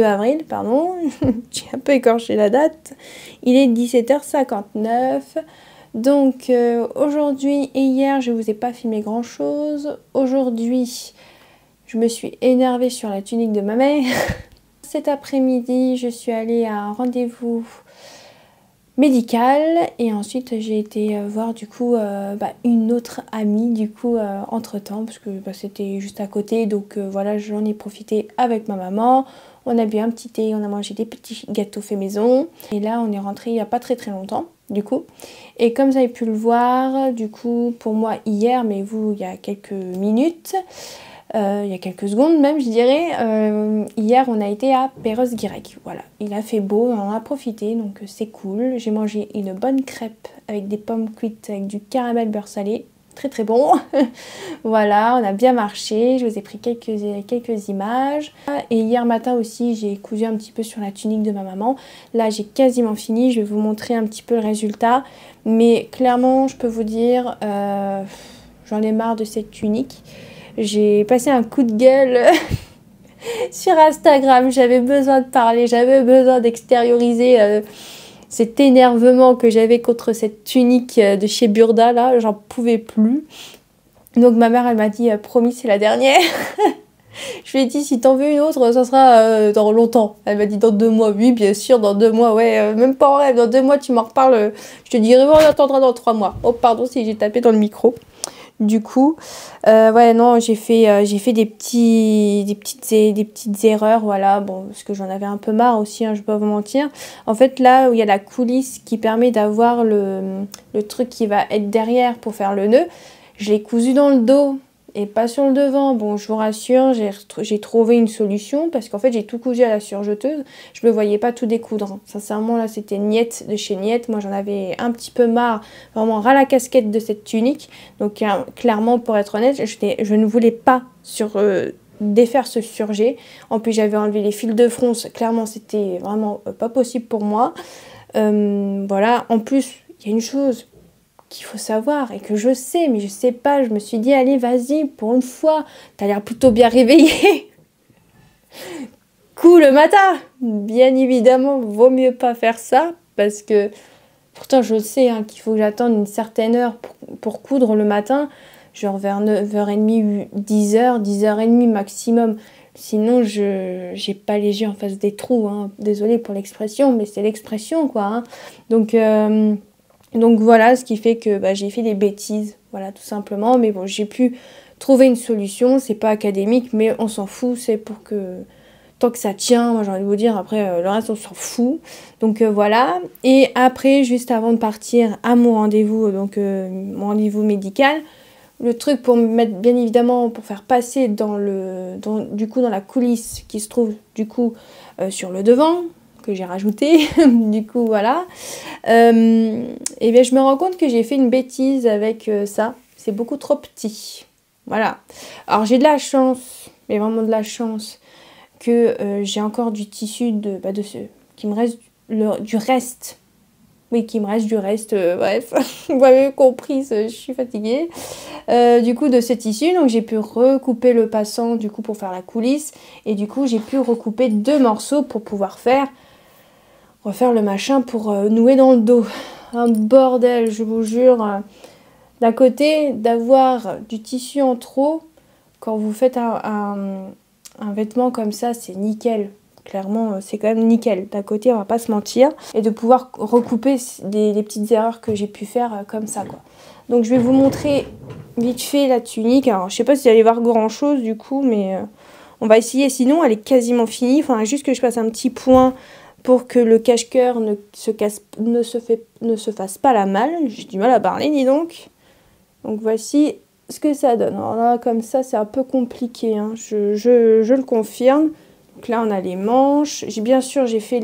avril, pardon. J'ai un peu écorché la date. Il est 17h59. Donc aujourd'hui et hier je vous ai pas filmé grand chose. Aujourd'hui je me suis énervée sur la tunique de ma mère. Cet après-midi je suis allée à un rendez-vous médical et ensuite j'ai été voir du coup une autre amie du coup entre temps parce que c'était juste à côté, donc voilà, j'en ai profité avec ma maman. On a bu un petit thé, on a mangé des petits gâteaux faits maison et là on est rentré il n'y a pas très longtemps du coup. Et comme vous avez pu le voir du coup pour moi hier, mais vous il y a quelques minutes, il y a quelques secondes même je dirais, hier on a été à Perros-Guirec, voilà, il a fait beau, on en a profité donc c'est cool. J'ai mangé une bonne crêpe avec des pommes cuites avec du caramel beurre salé, très bon. Voilà, on a bien marché, je vous ai pris quelques images. Et hier matin aussi j'ai cousu un petit peu sur la tunique de ma maman. Là j'ai quasiment fini, je vais vous montrer un petit peu le résultat, mais clairement je peux vous dire j'en ai marre de cette tunique. J'ai passé un coup de gueule sur Instagram, j'avais besoin de parler, j'avais besoin d'extérioriser cet énervement que j'avais contre cette tunique de chez Burda, là, j'en pouvais plus. Donc ma mère elle m'a dit promis c'est la dernière. Je lui ai dit si t'en veux une autre ça sera dans longtemps. Elle m'a dit dans 2 mois, oui bien sûr dans 2 mois, ouais même pas en rêve, dans 2 mois tu m'en reparles, je te dirai bon on attendra dans 3 mois. Oh pardon si j'ai tapé dans le micro. Du coup, ouais non j'ai fait des petites erreurs, voilà, bon parce que j'en avais un peu marre aussi, hein, je vais pas vous mentir. En fait là où il y a la coulisse qui permet d'avoir le truc qui va être derrière pour faire le nœud, je l'ai cousu dans le dos et pas sur le devant. Bon je vous rassure, j'ai trouvé une solution parce qu'en fait j'ai tout cousu à la surjeteuse, je me voyais pas tout découdre. Sincèrement là c'était Niette de chez Niette, moi j'en avais un petit peu marre, vraiment ras la casquette de cette tunique. Donc clairement pour être honnête, je ne voulais pas défaire ce surjet. En plus j'avais enlevé les fils de fronce, clairement c'était vraiment pas possible pour moi. Voilà, en plus il y a une chose qu'il faut savoir et que je sais mais je sais pas, je me suis dit allez vas-y pour une fois, t'as l'air plutôt bien réveillée. Cool le matin, bien évidemment vaut mieux pas faire ça parce que pourtant je sais hein, qu'il faut que j'attende une certaine heure pour coudre le matin, genre vers 9h30, 10h, 10h30 maximum, sinon j'ai pas les yeux en face des trous, hein. Désolée pour l'expression mais c'est l'expression quoi, hein. Donc voilà, ce qui fait que j'ai fait des bêtises, voilà tout simplement. Mais bon, j'ai pu trouver une solution, c'est pas académique, mais on s'en fout, c'est pour que... Tant que ça tient, moi j'ai envie de vous dire, après le reste on s'en fout. Donc voilà, et après, juste avant de partir à mon rendez-vous, donc mon rendez-vous médical, le truc pour me mettre bien évidemment, pour faire passer dans la coulisse qui se trouve du coup sur le devant, que j'ai rajouté, du coup voilà, et bien je me rends compte que j'ai fait une bêtise avec ça, c'est beaucoup trop petit, voilà. Alors j'ai de la chance, mais vraiment de la chance, que j'ai encore du tissu qui me reste du reste, oui qui me reste du reste, bref, vous avez compris, je suis fatiguée, du coup de ce tissu, donc j'ai pu recouper le passant du coup pour faire la coulisse, et du coup j'ai pu recouper 2 morceaux pour pouvoir refaire le machin pour nouer dans le dos. Un bordel, je vous jure. D'un côté, d'avoir du tissu en trop, quand vous faites un vêtement comme ça, c'est nickel. Clairement, c'est quand même nickel. D'un côté, on va pas se mentir. Et de pouvoir recouper les petites erreurs que j'ai pu faire comme ça, quoi. Donc, je vais vous montrer vite fait la tunique. Alors, je sais pas si vous allez voir grand chose du coup, mais on va essayer. Sinon, elle est quasiment finie. Il faudra juste que je fasse un petit point pour que le cache-cœur ne se fasse pas la malle. J'ai du mal à parler, dis donc. Donc voici ce que ça donne. Alors là, comme ça, c'est un peu compliqué, hein. Je le confirme. Donc là, on a les manches. Bien sûr, j'ai fait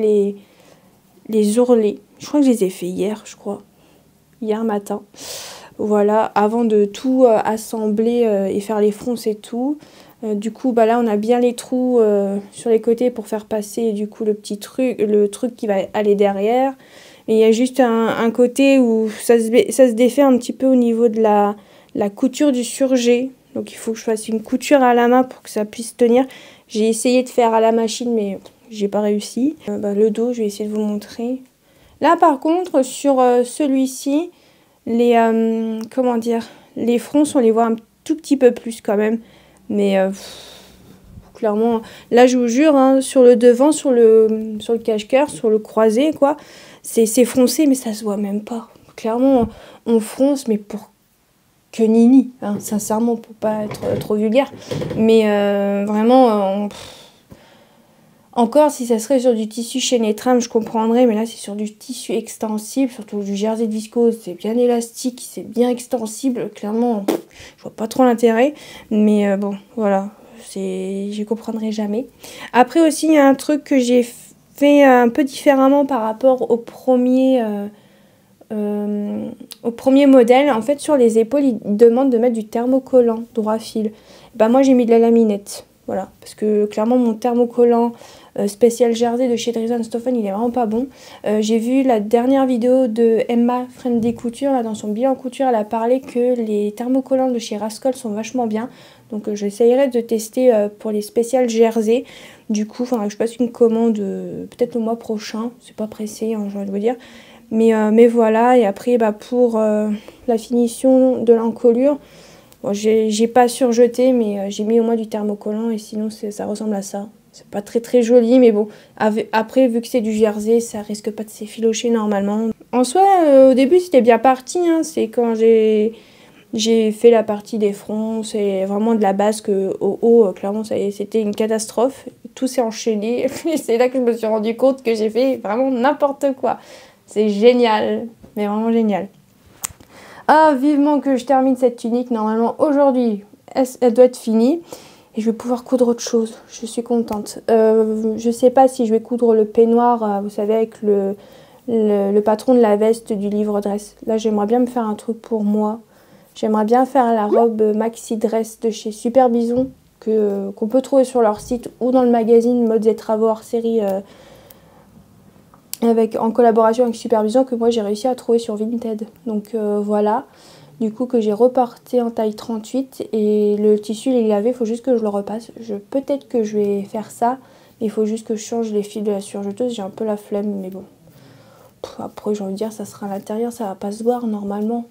les ourlets. Je crois que je les ai fait hier, je crois. Hier matin. Voilà, avant de tout assembler et faire les fronces et tout. Du coup, là, on a bien les trous sur les côtés pour faire passer du coup le truc qui va aller derrière. Mais il y a juste un côté où ça se défait un petit peu au niveau de la la couture du surjet. Donc il faut que je fasse une couture à la main pour que ça puisse tenir. J'ai essayé de faire à la machine mais j'ai pas réussi. Le dos, je vais essayer de vous montrer. Là par contre sur celui-ci, comment dire, les fronces on les voit un tout petit peu plus quand même. Mais clairement, là je vous jure, hein, sur le devant, sur le cache-cœur, sur le croisé quoi, c'est froncé mais ça se voit même pas. Clairement on fronce mais pour que nini, hein, sincèrement, pour pas être trop vulgaire. Mais vraiment, encore si ça serait sur du tissu chaîne et trame, je comprendrais, mais là c'est sur du tissu extensible, surtout du jersey de viscose, c'est bien élastique, c'est bien extensible, clairement, je vois pas trop l'intérêt. Mais bon, voilà, je comprendrai jamais. Après aussi, il y a un truc que j'ai fait un peu différemment par rapport au premier modèle. En fait sur les épaules ils demandent de mettre du thermocollant droit fil. Moi j'ai mis de la laminette, voilà, parce que clairement mon thermocollant spécial jersey de chez Dries & Stephen il est vraiment pas bon. J'ai vu la dernière vidéo de Emma Friend des coutures, là dans son bilan couture elle a parlé que les thermocollants de chez Rascol sont vachement bien, donc j'essayerai de tester pour les spéciales jersey. Du coup je passe une commande peut-être le mois prochain, c'est pas pressé hein, j'ai envie de vous dire. Mais voilà, et après pour la finition de l'encolure, bon, j'ai pas surjeté, mais j'ai mis au moins du thermocollant et sinon ça ressemble à ça. C'est pas très joli, mais bon, après vu que c'est du jersey, ça risque pas de s'effilocher normalement. En soi, au début c'était bien parti, hein, c'est quand j'ai fait la partie des fronts, c'est vraiment de la base que au haut, clairement c'était une catastrophe. Tout s'est enchaîné, et c'est là que je me suis rendu compte que j'ai fait vraiment n'importe quoi. C'est génial, mais vraiment génial. Ah, vivement que je termine cette tunique. Normalement, aujourd'hui, elle doit être finie. Et je vais pouvoir coudre autre chose. Je suis contente. Je sais pas si je vais coudre le peignoir, vous savez, avec le patron de la veste du livre dress. Là, j'aimerais bien me faire un truc pour moi. J'aimerais bien faire la robe maxi dress de chez Super Bison, qu'on peut trouver sur leur site ou dans le magazine Modes et Travaux hors série. En collaboration avec Supervision que moi j'ai réussi à trouver sur Vinted. Donc voilà, du coup que j'ai reporté en taille 38 et le tissu il est lavé, il faut juste que je le repasse. Peut-être que je vais faire ça, mais il faut juste que je change les fils de la surjeteuse, j'ai un peu la flemme mais bon. Après j'ai envie de dire ça sera à l'intérieur, ça va pas se voir normalement.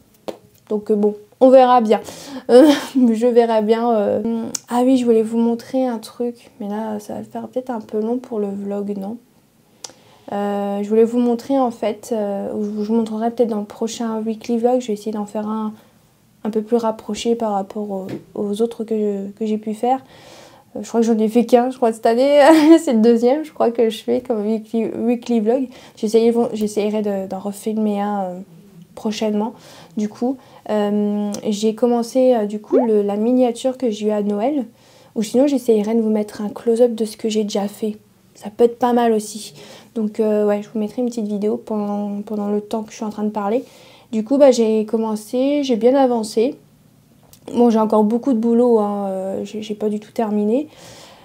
Donc bon, on verra bien. Je verrai bien. Ah oui, je voulais vous montrer un truc, mais là ça va faire peut-être un peu long pour le vlog, non ? Je voulais vous montrer en fait, je vous montrerai peut-être dans le prochain weekly vlog, je vais essayer d'en faire un peu plus rapproché par rapport aux autres que j'ai pu faire. Je crois que j'en ai fait qu'un, je crois, cette année, c'est le deuxième, je crois que je fais comme weekly vlog. J'essayerai d'en refilmer un prochainement. Du coup, j'ai commencé du coup la miniature que j'ai eue à Noël, ou sinon j'essayerai de vous mettre un close-up de ce que j'ai déjà fait. Ça peut être pas mal aussi. Donc ouais, je vous mettrai une petite vidéo pendant le temps que je suis en train de parler. Du coup, j'ai commencé, j'ai bien avancé. Bon, j'ai encore beaucoup de boulot, hein, j'ai pas du tout terminé.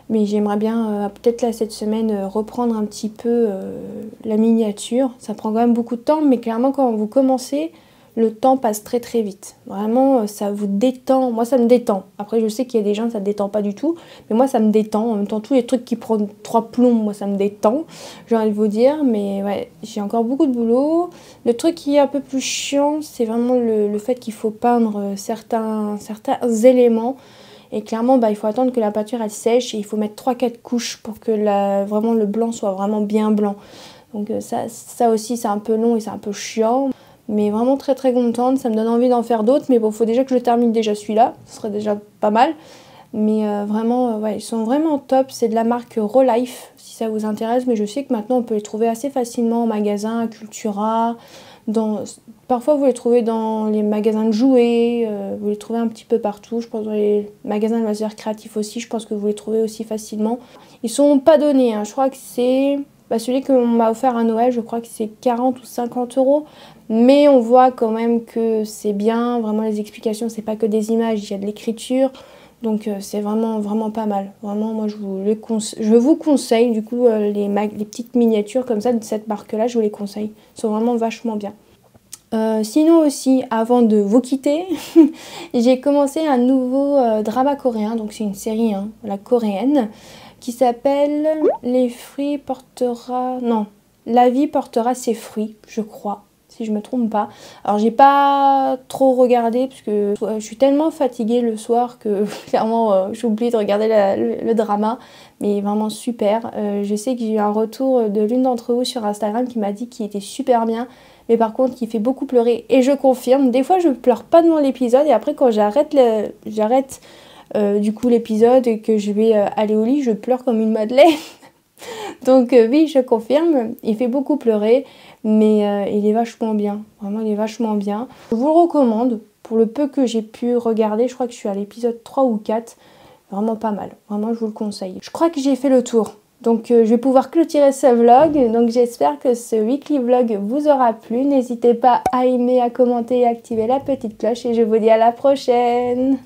Mais j'aimerais bien, peut-être là cette semaine, reprendre un petit peu la miniature. Ça prend quand même beaucoup de temps, mais clairement quand vous commencez, le temps passe très vite. Vraiment, ça vous détend. Moi, ça me détend. Après, je sais qu'il y a des gens, ça ne détend pas du tout. Mais moi, ça me détend. En même temps, tous les trucs qui prennent 3 plombs, moi, ça me détend. J'ai envie de vous dire. Mais ouais, j'ai encore beaucoup de boulot. Le truc qui est un peu plus chiant, c'est vraiment le fait qu'il faut peindre certains éléments. Et clairement, il faut attendre que la peinture, elle sèche. Et il faut mettre 3-4 couches pour que vraiment le blanc soit vraiment bien blanc. Donc ça aussi, c'est un peu long et c'est un peu chiant. Mais vraiment très contente, ça me donne envie d'en faire d'autres, mais bon, faut déjà que je termine déjà celui-là, ce serait déjà pas mal. Mais vraiment, ouais, ils sont vraiment top, c'est de la marque Rolife, si ça vous intéresse, mais je sais que maintenant on peut les trouver assez facilement en magasin, à Cultura, parfois vous les trouvez dans les magasins de jouets, vous les trouvez un petit peu partout, je pense dans les magasins de loisirs créatifs aussi, je pense que vous les trouvez aussi facilement. Ils sont pas donnés, hein. Je crois que c'est... celui qu'on m'a offert à Noël, je crois que c'est 40 ou 50 €. Mais on voit quand même que c'est bien, vraiment les explications, c'est pas que des images, il y a de l'écriture. Donc c'est vraiment pas mal. Vraiment, moi je vous conseille, du coup, les petites miniatures comme ça, de cette marque-là, je vous les conseille. Ils sont vraiment vachement bien. Sinon aussi, avant de vous quitter, j'ai commencé un nouveau drama coréen, donc c'est une série la coréenne, qui s'appelle Les fruits portera... Non, La vie portera ses fruits, je crois, si je me trompe pas. Alors j'ai pas trop regardé, parce que je suis tellement fatiguée le soir que clairement j'oublie de regarder le drama, mais vraiment super. Je sais que j'ai eu un retour de l'une d'entre vous sur Instagram qui m'a dit qu'il était super bien, mais par contre qui fait beaucoup pleurer, et je confirme. Des fois je pleure pas devant l'épisode, et après quand j'arrête du coup l'épisode et que je vais aller au lit, je pleure comme une madeleine. Donc oui, je confirme, il fait beaucoup pleurer, mais il est vachement bien, vraiment il est vachement bien. Je vous le recommande, pour le peu que j'ai pu regarder, je crois que je suis à l'épisode 3 ou 4, vraiment pas mal, vraiment je vous le conseille. Je crois que j'ai fait le tour, donc je vais pouvoir clôturer ce vlog, donc j'espère que ce weekly vlog vous aura plu. N'hésitez pas à aimer, à commenter et à activer la petite cloche, et je vous dis à la prochaine.